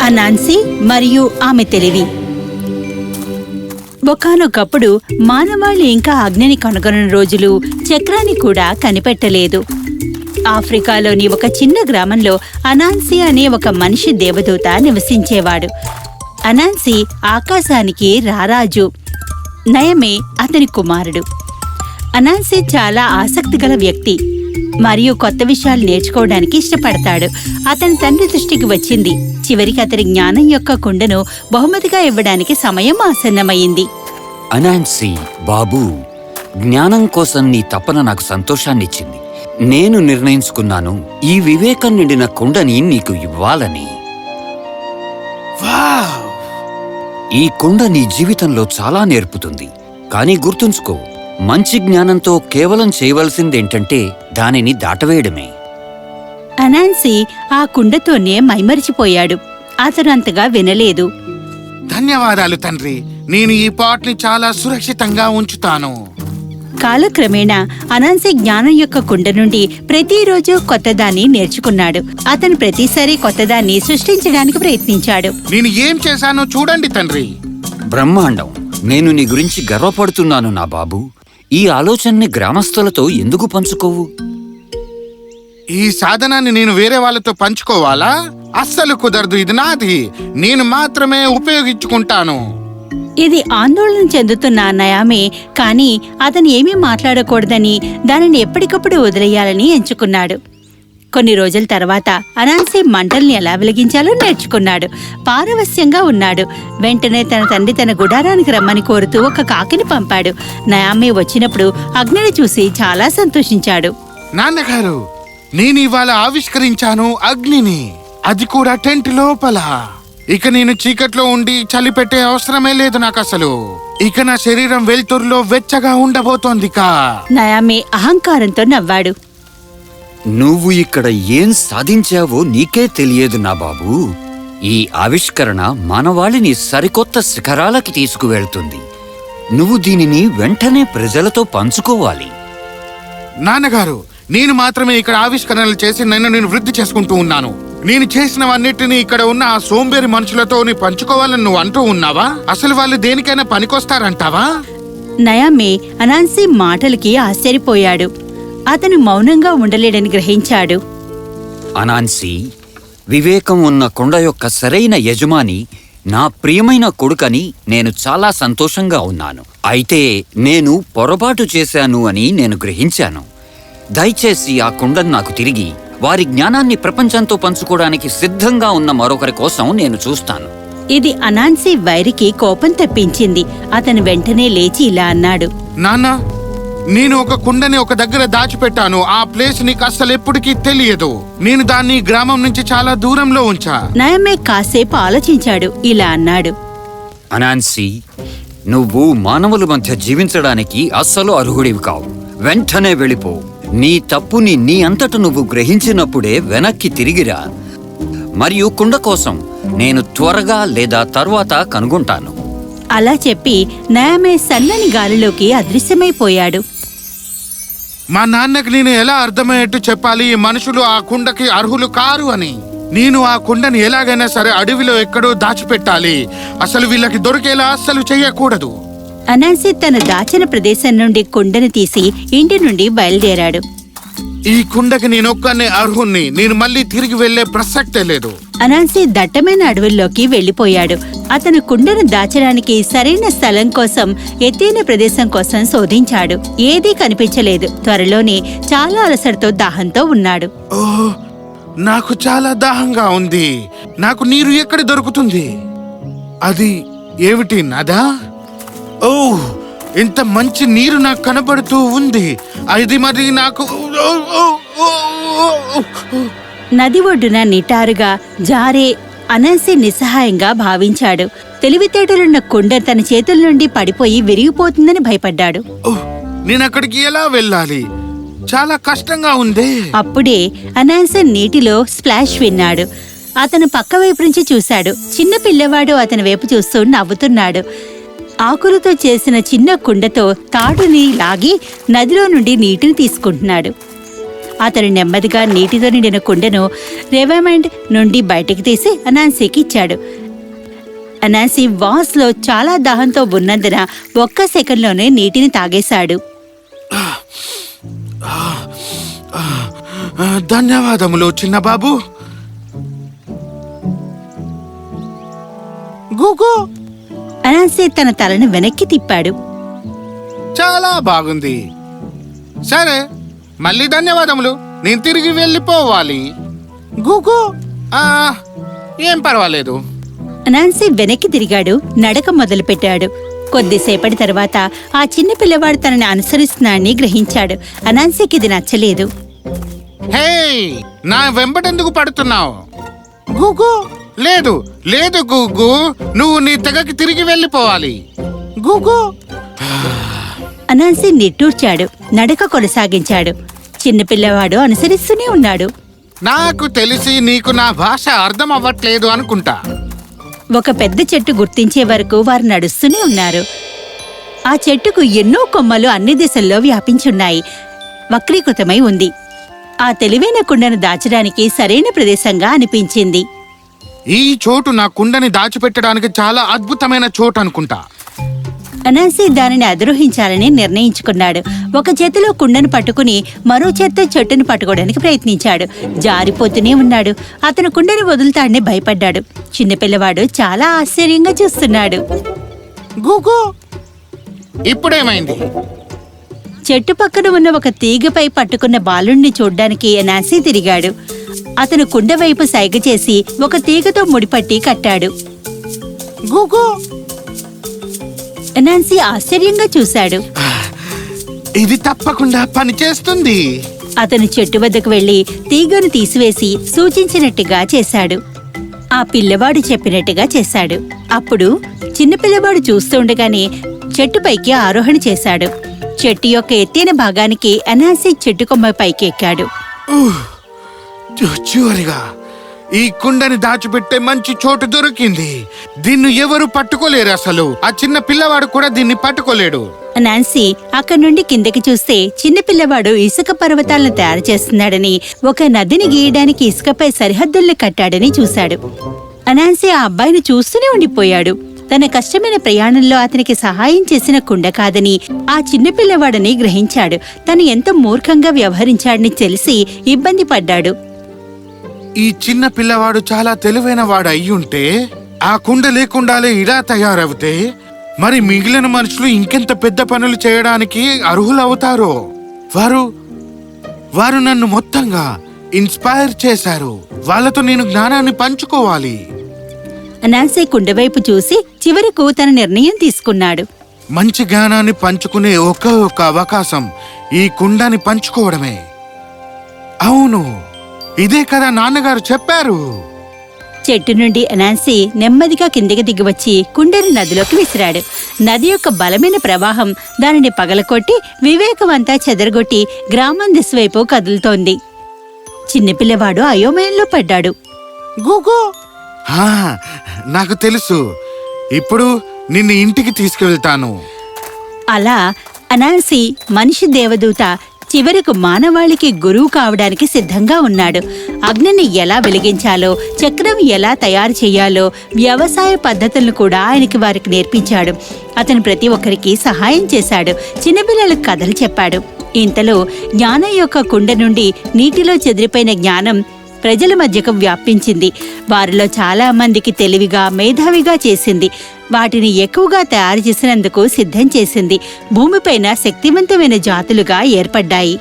అనాన్సీ మరియు ఆమె తెలివి. ఒకానొకప్పుడు మానవాళి ఇంకా అగ్నిని కనుగొన్న రోజులు, చక్రాన్ని కూడా కనిపెట్టలేదు. ఆఫ్రికాలోని ఒక చిన్న గ్రామంలో అనాన్సీ అనే ఒక మనిషి దేవదూత నివసించేవాడు. అనాన్సీ ఆకాశానికి రారాజు, నయమే అతని కుమారుడు. అనాన్సీ చాలా ఆసక్తిగల వ్యక్తి మరియు కొత్త విషయాలు నేర్చుకోవడానికి ఇష్టపడతాడు. అతని తండ్రి దృష్టికి వచ్చింది. చివరికి అతని జ్ఞానం యొక్క కుండను బహుమతిగా ఇవ్వడానికి సమయం ఆసన్నమైంది. అనాన్సీ, బాబూ, జ్ఞానం కోసం నీ తపన నాకు సంతోషాన్నిచ్చింది. నేను నిర్ణయించుకున్నాను ఈ వివేకం నిండిన కుండని నీకు ఇవ్వాలని. ఈ కుండ నీ జీవితంలో చాలా నేర్పుతుంది. కానీ గుర్తుంచుకో, మంచి జ్ఞానంతో కేవలం చేయవలసిందేంటంటే దానిని దాటవేయడమే. అనాన్సీ ఆ కుండతోనే మైమరిచిపోయాడు. అతను అంతగా వినలేదు. ధన్యవాదాలు తండ్రి, నేను ఈ పాట్ని చాలా సురక్షితంగా ఉంచుతాను. కాలక్రమేణా అనాన్సీ జ్ఞానం యొక్క కుండ నుండి ప్రతిరోజు కొత్తదాన్ని నేర్చుకున్నాడు. అతను ప్రతిసారి కొత్తదాన్ని సృష్టించడానికి ప్రయత్నించాడు. నేను ఏం చేశానో చూడండి తండ్రి. బ్రహ్మాండం. నేను నీ గురించి గర్వపడుతున్నాను నా బాబూ. ఈ ఆలోచనని గ్రామస్తులతో ఎందుకు పంచుకోవు? ఈ సాధనాన్ని నేను వేరే వాళ్ళతో పంచుకోవాలా? అస్సలు కుదరదు. ఇది నాది, నేను మాత్రమే ఉపయోగించుకుంటాను. ఇది ఆందోళన చెందుతున్న నయామే, కానీ అతను ఏమీ మాట్లాడకూడదని, దానిని ఎప్పటికప్పుడు వదిలేయాలని ఎంచుకున్నాడు. కొన్ని రోజుల తర్వాత అనాన్సీ మంటల్ని ఎలా వెలిగించాలో నేర్చుకున్నాడు. పారవస్యంగా ఉన్నాడు. వెంటనే తన తండ్రి తన గుడారానికి రమ్మని కోరుతూ ఒక కాకిని పంపాడు. నయామే వచ్చినప్పుడు అగ్నిని చూసి చాలా సంతోషించాడు. నాన్నగారు, నేను ఇవాళ ఆవిష్కరించాను అగ్నిని, అది కూడా టెంట్ లోపల. ఇక నేను చీకట్లో ఉండి చలి పెట్టే అవసరమే లేదు నాకు అసలు. ఇక నా శరీరం వెలుతురులో వెచ్చగా ఉండబోతోంది. నయామే అహంకారంతో నవ్వాడు. నువ్వు ఇక్కడ ఏం సాధించావో నీకే తెలియదు నా బాబూ. ఈ ఆవిష్కరణ మానవాళిని సరికొత్త శిఖరాలకి తీసుకువెళ్తుంది. నువ్వు దీనిని వెంటనే ప్రజలతో పంచుకోవాలి. నాన్నగారు, నేను మాత్రమే ఇక్కడ ఆవిష్కరణలు చేసి నేను వృద్ధి చేసుకుంటూ ఉన్నాను. నేను చేసినవన్నిటినీ ఇక్కడ ఉన్న ఆ సోంబేరి మనుషులతో పంచుకోవాలని నువ్వు అంటూ ఉన్నావా? అసలు వాళ్ళు దేనికైనా పనికొస్తారంటావా? నయామే అనాన్సీ మాటలకి ఆశ్చర్యపోయాడు. అతను మౌనంగా ఉండలేడని గ్రహించాడు. అనాన్సీ, వివేకం ఉన్న కొండ యొక్క సరైన యజమాని నా ప్రియమైన కొడుకని నేను చాలా సంతోషంగా ఉన్నాను. అయితే నేను పొరపాటు చేశాను అని నేను గ్రహించాను. దయచేసి ఆ కుండను నాకు తిరిగి వారి జ్ఞానాన్ని ప్రపంచంతో పంచుకోవడానికి సిద్ధంగా ఉన్న మరొకరి కోసం నేను చూస్తాను. ఇది అనాన్సీ వైరికి కోపం తెప్పించింది. అతను వెంటనే లేచి ఇలా అన్నాడు. నాన్న, నేను ఒక కుండని ఒక దగ్గర దాచిపెట్టాను. ఆ ప్లేస్ నీకు అస్సలు ఎప్పటికీ తెలియదు. నేను దాన్ని గ్రామం నుంచి చాలా దూరంలో ఉంచా. నయమే కాసేపు ఆలోచించాడు. ఇలా అన్నాడు. అనాన్సీ, నువ్వు మానవుల మధ్య జీవించడానికి అస్సలు అర్హుడివి కావు. వెంటనే వెళ్ళిపో. నీ తప్పుని నీ అంతట నువ్వు గ్రహించినప్పుడే వెనక్కి తిరిగిరా. మరియు కుండ కోసం నేను త్వరగా లేదా తర్వాత కనుగొంటాను. అలా చెప్పి నయమే సన్నని గాలిలోకి అదృశ్యమైపోయాడు. మా నాన్నకి నేను ఎలా అర్థమయ్యేట్టు చెప్పాలి ఈ మనుషులు ఆ కుండకి అర్హులు కారు అని? నేను ఆ కుండని ఎలాగైనా సరే అడవిలో ఎక్కడో దాచిపెట్టాలి. అసలు వీళ్ళకి దొరికేలా అస్సలు చెయ్యకూడదు. అనాన్సీ తన దాచిన ప్రదేశం నుండి కుండను తీసి ఇంటి నుండి బయలుదేరాడు. ఈ కుండకి నేనొక్కనే అర్హుణ్ణి. నేను మళ్ళీ తిరిగి వెళ్లే ప్రసక్తే లేదు. అనాన్సీ దట్టమైన అడవుల్లోకి వెళ్లిపోయాడు. అతను కుండను దాచడానికి సరైన స్థలం కోసం, ఎత్తైన ప్రదేశం కోసం శోధించాడు. ఏదీ కనిపించలేదు. త్వరలోనే చాలా అలసటతో దాహంతో ఉన్నాడు. ఓహ్, నాకు చాలా దాహంగా ఉంది. నాకు నీరు ఎక్కడ దొరుకుతుంది? అది ఏమిటి, నదా? ఓహ్, ఇంత మంచి నీరు నాకు కనబడుతూ ఉంది. అది మరి నాకు నది ఒడ్డున నిటారుగా జారే అనాన్సీ నిస్సహాయంగా భావించాడు. తెలివితేటలున్న కుండ తన చేతుల నుండి పడిపోయి విరిగిపోతుందని భయపడ్డాడు. నేను అక్కడికి ఎలా వెళ్ళాలి? చాలా కష్టంగా ఉంది. అప్పుడే అనాన్సీ నీటిలో స్ప్లాష్ విన్నాడు. అతను పక్క వైపు నుంచి చూశాడు. చిన్న పిల్లవాడు అతని వైపు చూస్తూ నవ్వుతున్నాడు. ఆకులతో చేసిన చిన్న కుండతో తాడుని లాగి నదిలో నుండి నీటిని తీసుకుంటున్నాడు. అతను నెమ్మదిగా నీటితో నిండిన కుండను రెవైమెంట్ నుండి బయటికి తీసి అనాన్సీకి ఇచ్చాడు. అనాన్సీ వాస్లో చాలా దాహంతో ఉన్నందున ఒక్క సెకండ్లోనే నీటిని తాగేశాడు. ధన్యవాదములు చిన్నబాబు. గూగు, అనాన్సీ తన తలను వెనక్కి తిప్పాడు. చాలా బాగుంది. సరే, మళ్ళీ ధన్యవాదములు. నేను తిరిగి వెళ్ళిపోవాలి. గూగు, ఏం పర్వాలేదు. అనాన్సీ వెనక్కి తిరిగాడు, నడక మొదలుపెట్టాడు. కొద్దిసేపటి తర్వాత ఆ చిన్న పిల్లవాడు తనని అనుసరిస్తున్నాడని గ్రహించాడు. అనాన్సీకి ఇది నచ్చలేదు. హే, నా వెంబడెందుకు పడుతున్నావు? గూగు, లేదు లేదు గూగు, నువ్వు నీ తెగకి తిరిగి వెళ్ళిపోవాలి. గూగు. అనాన్సీ నిట్టూర్చాడు, నడక కొనసాగించాడు. చిన్నపిల్లవాడు అనుసరిస్తూనే ఉన్నాడు. నాకు తెలిసి నీకు నా భాష అర్థం అవ్వట్లేదు అనుకుంటా. ఒక పెద్ద చెట్టు గుర్తించే వరకు వారు నడుస్తూనే ఉన్నారు. ఆ చెట్టుకు ఎన్నో కొమ్మలు అన్ని దిశల్లో వ్యాపించున్నాయి. వక్రీకృతమై ఉంది. ఆ తెలివైన కుండను దాచడానికి సరైన ప్రదేశంగా అనిపించింది. ఈ చోటు నా కుండని దాచిపెట్టడానికి చాలా అద్భుతమైన చోటు అనుకుంటా. అనాన్సీ దానిని అధిరోహించాలని నిర్ణయించుకున్నాడు. ఒక చేతిలో కుండను పట్టుకుని మరో చేత్తో చెట్టును పట్టుకోవడానికి ప్రయత్నించాడు. జారిపోతూనే ఉన్నాడు. అతను కుండని వదులుతాడని భయపడ్డాడు. చిన్నపిల్లవాడు చాలా ఆశ్చర్యంగా చూస్తున్నాడు. గూగు, ఇప్పుడేమైంది? చెట్టు పక్కన ఉన్న ఒక తీగపై పట్టుకున్న బాలుణ్ణి చూడ్డానికి అనాన్సీ తిరిగాడు. అతను కుండ వైపు సైగ చేసి ఒక తీగతో ముడిపట్టి కట్టాడు. గూగు. అనాన్సీ ఆశ్చర్యంగా చూశాడు. ఇది తప్పకుండా పనిచేస్తుంది. అతను చెట్టు వద్దకు వెళ్లి తీగను తీసివేసి సూచించినట్టుగా చేశాడు. ఆ పిల్లవాడు చెప్పినట్టుగా చేశాడు. అప్పుడు చిన్నపిల్లవాడు చూస్తుండగానే చెట్టుపైకి ఆరోహణ చేశాడు. చెట్టు యొక్క ఎత్తైన భాగానికి అనాన్సీ చెట్టు కొమ్మ పైకి ఎక్కాడు. చివరిగా ఈ కుండని దాచిపెట్టే మంచి చోటు దొరికింది. దీన్ని ఎవరు పట్టుకోలేరు. అసలు ఆ చిన్న పిల్లవాడు కూడా దీన్ని పట్టుకోలేడు. నాన్సీ అక్కడి నుండి కిందకి చూస్తే చిన్న పిల్లవాడు ఇసుక పర్వతాలను తయారు చేస్తున్నాడని, ఒక నదిని గీయడానికి ఇసుకపై సరిహద్దుల్ని కట్టాడని చూశాడు. అనాన్సీ ఆ అబ్బాయిని చూస్తూనే ఉండిపోయాడు. తన కష్టమైన ప్రయాణంలో అతనికి సహాయం చేసిన కుండ కాదని, ఆ చిన్న పిల్లవాడని గ్రహించాడు. తను ఎంత మూర్ఖంగా వ్యవహరించాడని తెలిసి ఇబ్బంది పడ్డాడు. ఈ చిన్న పిల్లవాడు చాలా తెలివైన వాడు అయ్యుంటే, ఆ కుండ లేకుండాలే ఇలా తయారవుతే, మరి మిగిలిన మనుషులు ఇంకెంత పెద్ద పనులు చేయడానికి అర్హులవుతారో. వారు నన్ను మొత్తంగా ఇన్స్పైర్ చేశారు. వాళ్ళతో నేను జ్ఞానాన్ని పంచుకోవాలి. నాన్సీ కుండవైపు చూసి చివరకు తన నిర్ణయం తీసుకున్నాడు. మంచి జ్ఞానాన్ని పంచుకునే ఒక్క అవకాశం ఈ కుండాని పంచుకోవడమే. అవును, ఇదే కదా నాన్నగారు చెప్పారు. చెట్టు నుండి అనాన్సీ నెమ్మదిగా కిందికి దిగివచ్చి కుండని నదిలోకి విసిరాడు. నది యొక్క బలమైన ప్రవాహం దానిని పగలకొట్టి వివేకమంతా చెదరగొట్టి గ్రామం దిశవైపు కదులుతోంది. చిన్నపిల్లవాడు అయోమయంలో పడ్డాడు. గూగు, నాకు తెలుసు. ఇప్పుడు నిన్ను ఇంటికి తీసుకువెళ్తాను. అలా అనాన్సీ మనిషి దేవదూత చివరకు మానవాళికి గురువు కావడానికి సిద్ధంగా ఉన్నాడు. అగ్నిని ఎలా వెలిగించాలో, చక్రం ఎలా తయారు చేయాలో, వ్యవసాయ పద్ధతులను కూడా ఆయనకి వారికి నేర్పించాడు. అతను ప్రతి ఒక్కరికి సహాయం చేశాడు. చిన్నపిల్లలకు కథలు చెప్పాడు. ఇంతలో జ్ఞానం యొక్క కుండ నుండి నీటిలో చెదిరిపోయిన జ్ఞానం ప్రజల మధ్యకు వ్యాపించింది. వారిలో చాలా మందికి తెలివిగా, మేధావిగా చేసింది. వాటిని ఎక్కువగా తయారు చేసినందుకు సిద్ధం చేసింది. భూమిపైన శక్తివంతమైన జాతులుగా ఏర్పడ్డాయి.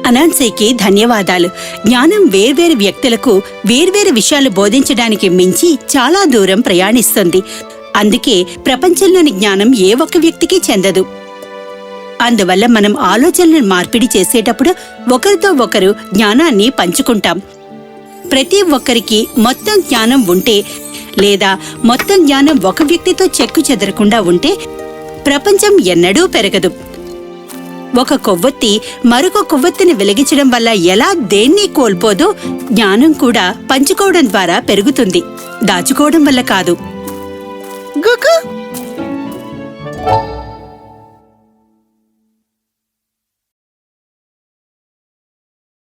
అనాన్సీకి ధన్యవాదాలు. జ్ఞానం వేర్వేరు వ్యక్తులకు వేర్వేరు విషయాలు బోధించడానికి మించి చాలా దూరం ప్రయాణిస్తుంది. అందుకే ప్రపంచంలోని జ్ఞానం ఏ ఒక్క వ్యక్తికి చెందదు. అందువల్ల మనం ఆలోచనలను మార్పిడి చేసేటప్పుడు ఒకరితో ఒకరు జ్ఞానాన్ని పంచుకుంటాం. ప్రతి ఒక్కరికి మొత్తం జ్ఞానం ఉంటే, లేదా మొత్తం జ్ఞానం ఒక వ్యక్తితో చెక్కు చెదరకుండా ఉంటే ప్రపంచం ఎన్నడూ పెరగదు. ఒక కొవ్వొత్తి మరొక కొవ్వొత్తిని వెలిగించడం వల్ల ఎలా దేన్ని కోల్పోదో, జ్ఞానం కూడా పంచుకోవడం ద్వారా పెరుగుతుంది, దాచుకోవడం వల్ల కాదు. గుగు.